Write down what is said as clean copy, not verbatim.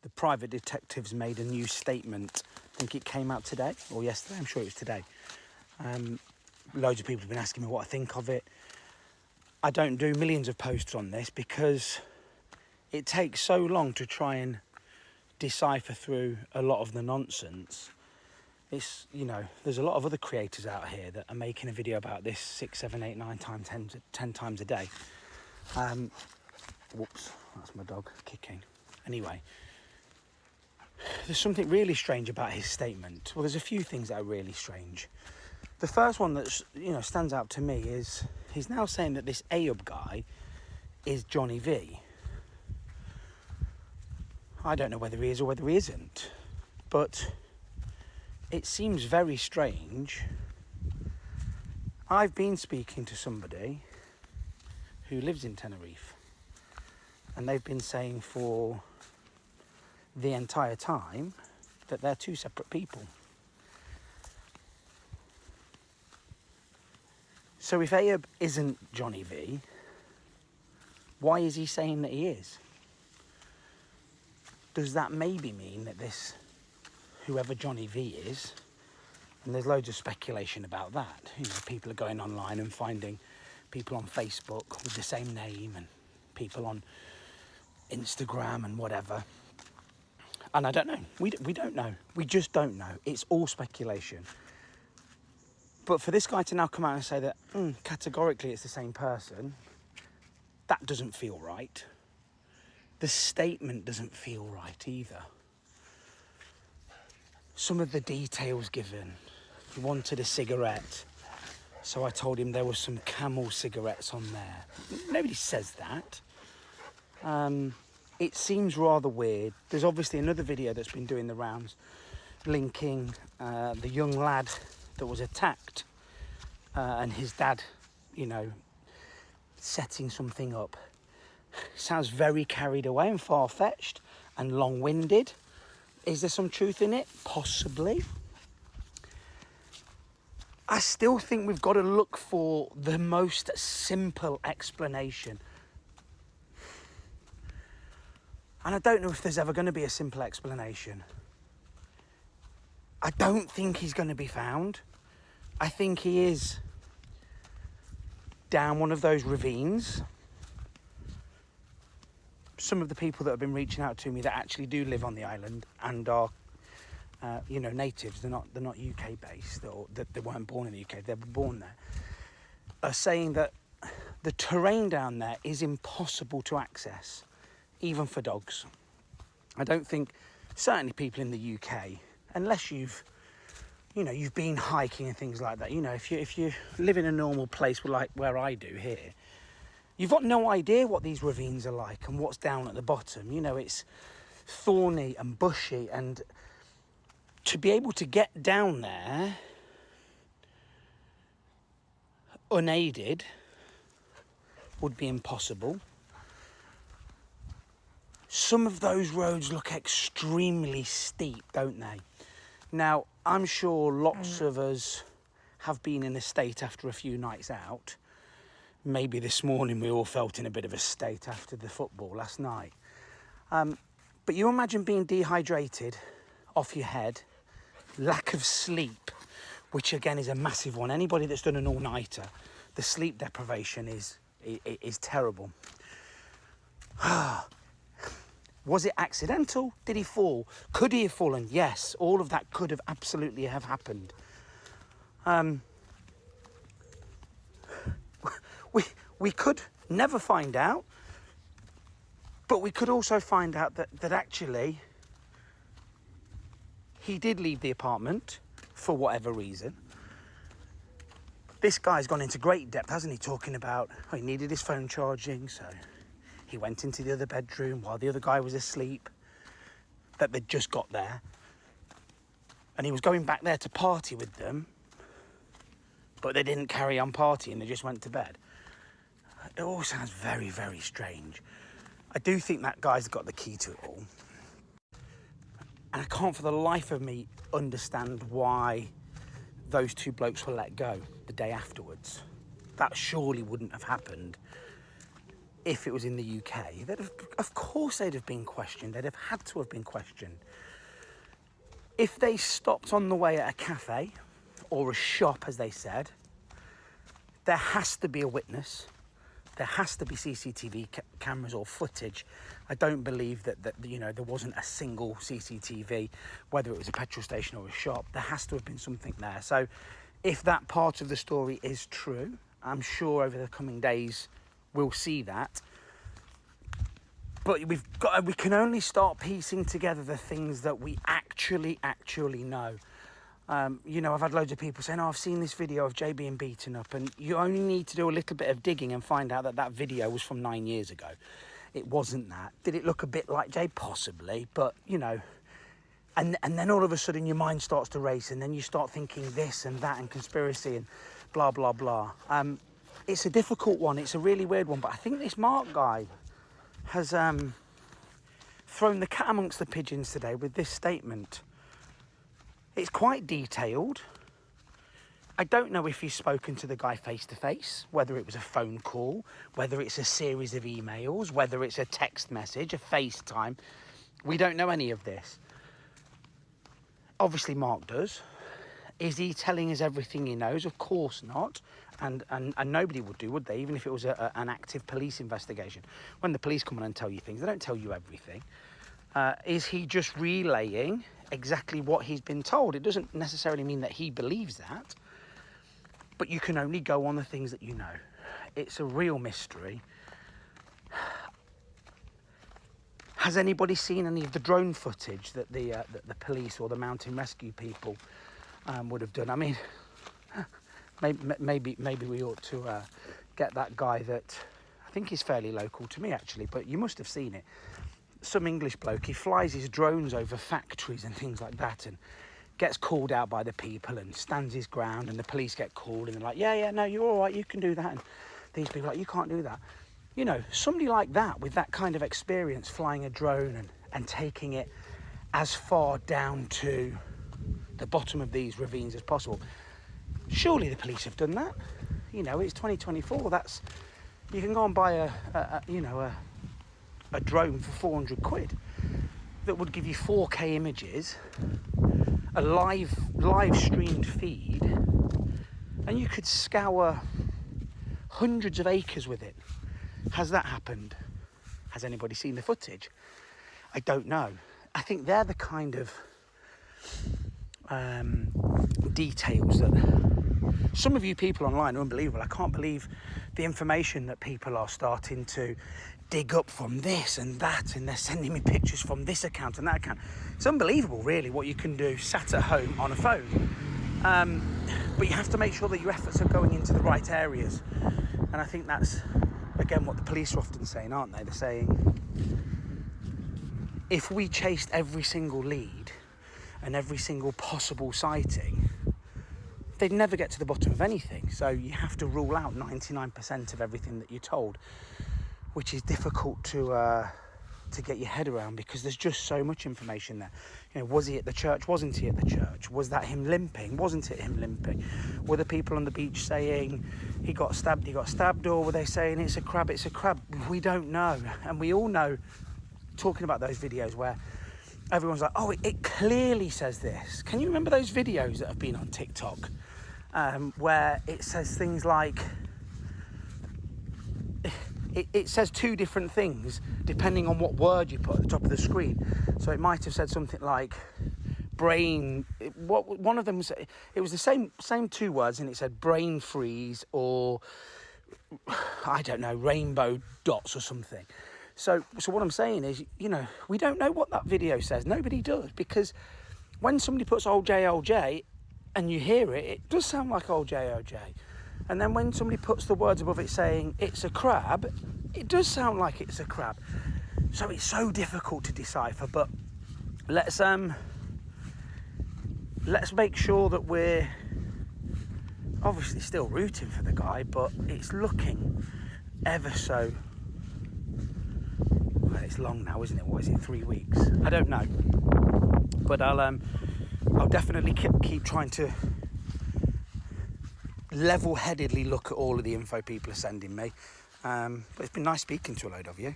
the private detectives made a new statement. I think it came out today or yesterday. I'm sure it was today. Loads of people have been asking me what I think of it. I don't do millions of posts on this because it takes so long to try and decipher through a lot of the nonsense. It's, you know, there's a lot of other creators out here that are making a video about this 6, 7, 8, 9 times, 10 times a day. Whoops, that's my dog kicking. Anyway, there's something really strange about his statement. Well, there's a few things that are really strange. The first one that, you know, stands out to me is he's now saying that this Ayub guy is Johnny V. I don't know whether he is or whether he isn't, but it seems very strange. I've been speaking to somebody who lives in Tenerife, and they've been saying for the entire time that they're two separate people. So if Ayub isn't Johnny V, why is he saying that he is? Does that maybe mean that this, whoever Johnny V is, and there's loads of speculation about that. You know, people are going online and finding people on Facebook with the same name and people on Instagram and whatever. And I don't know. We don't know. We just don't know. It's all speculation. But for this guy to now come out and say that categorically it's the same person, that doesn't feel right. The statement doesn't feel right either. Some of the details given. He wanted a cigarette, so I told him there were some Camel cigarettes on there. Nobody says that. It seems rather weird. There's obviously another video that's been doing the rounds linking the young lad that was attacked and his dad, you know, setting something up. Sounds very carried away and far-fetched and long-winded. Is there some truth in it? Possibly. I still think we've got to look for the most simple explanation. And I don't know if there's ever going to be a simple explanation. I don't think he's going to be found. I think he is down one of those ravines. Some of the people that have been reaching out to me that actually do live on the island and are, you know, natives, they're not UK based, or that they weren't born in the UK, they were born there, are saying that the terrain down there is impossible to access, even for dogs. I don't think, certainly people in the UK, unless you've been hiking and things like that, you know, if you live in a normal place like where I do here, you've got no idea what these ravines are like and what's down at the bottom. You know, it's thorny and bushy, and to be able to get down there unaided would be impossible. Some of those roads look extremely steep, don't they? Now, I'm sure lots of us have been in a state after a few nights out. Maybe this morning we all felt in a bit of a state after the football last night. But you imagine being dehydrated off your head, lack of sleep, which again is a massive one. Anybody that's done an all-nighter, the sleep deprivation is terrible. Was it accidental? Did he fall? Could he have fallen? Yes, all of that could have absolutely have happened. We could never find out, but we could also find out that actually he did leave the apartment for whatever reason. This guy's gone into great depth, hasn't he, talking about he needed his phone charging, so he went into the other bedroom while the other guy was asleep, that they'd just got there, and he was going back there to party with them, but they didn't carry on partying, they just went to bed. It all sounds very, very strange. I do think that guy's got the key to it all. And I can't for the life of me understand why those two blokes were let go the day afterwards. That surely wouldn't have happened if it was in the UK, of course they'd have been questioned. They'd have had to have been questioned. If they stopped on the way at a cafe or a shop, as they said, there has to be a witness. There has to be CCTV cameras or footage. I don't believe that there wasn't a single CCTV, whether it was a petrol station or a shop. There has to have been something there. So if that part of the story is true, I'm sure over the coming days we'll see that. But we can only start piecing together the things that we actually know. I've had loads of people saying, I've seen this video of Jay being beaten up, and you only need to do a little bit of digging and find out that video was from 9 years ago. It wasn't that. Did it look a bit like Jay? Possibly, but and then all of a sudden your mind starts to race, and then you start thinking this and that and conspiracy and blah, blah, blah. It's a difficult one. It's a really weird one, but I think this Mark guy has thrown the cat amongst the pigeons today with this statement. It's quite detailed. I don't know if he's spoken to the guy face to face, whether it was a phone call, whether it's a series of emails, whether it's a text message, a FaceTime. We don't know any of this. Obviously Mark does. Is he telling us everything he knows? Of course not. And nobody would do, would they? Even if it was an active police investigation. When the police come on and tell you things, they don't tell you everything. Is he just relaying exactly what he's been told? It doesn't necessarily mean that he believes that, but you can only go on the things that you know. It's a real mystery. Has anybody seen any of the drone footage that the police or the mountain rescue people would have done? I mean, maybe we ought to get that guy that I think is fairly local to me actually, but you must have seen it. Some English bloke, he flies his drones over factories and things like that and gets called out by the people and stands his ground, and the police get called and they're like, yeah, no, you're all right, you can do that. And these people are like, you can't do that. Somebody like that with that kind of experience flying a drone and taking it as far down to the bottom of these ravines as possible. Surely the police have done that. It's 2024. You can go and buy a drone for 400 quid that would give you 4K images, a live streamed feed, and you could scour hundreds of acres with it. Has that happened? Has anybody seen the footage? I don't know. I think they're the kind of details that some of you people online are unbelievable. I can't believe the information that people are starting to dig up from this and that, and they're sending me pictures from this account and that account. It's unbelievable really what you can do sat at home on a phone, but you have to make sure that your efforts are going into the right areas. And I think that's again what the police are often saying, aren't they? They're saying if we chased every single lead and every single possible sighting, they'd never get to the bottom of anything. So you have to rule out 99% of everything that you're told, which is difficult to get your head around because there's just so much information there. Was he at the church? Wasn't he at the church? Was that him limping? Wasn't it him limping? Were the people on the beach saying he got stabbed, or were they saying it's a crab? We don't know. And we all know, talking about those videos where everyone's like, oh, it clearly says this. Can you remember those videos that have been on TikTok where it says things like, it says two different things depending on what word you put at the top of the screen. So it might have said something like brain. One of them was, it was the same two words, and it said brain freeze or I don't know, rainbow dots or something. So what I'm saying is, we don't know what that video says. Nobody does, because when somebody puts old J and you hear it, it does sound like old J. And then when somebody puts the words above it saying it's a crab, it does sound like it's a crab. So it's so difficult to decipher. But let's make sure that we're obviously still rooting for the guy, but it's looking ever so. Well, it's long now, isn't it? What is it? 3 weeks? I don't know. But I'll definitely keep trying to level-headedly look at all of the info people are sending me, But it's been nice speaking to a load of you.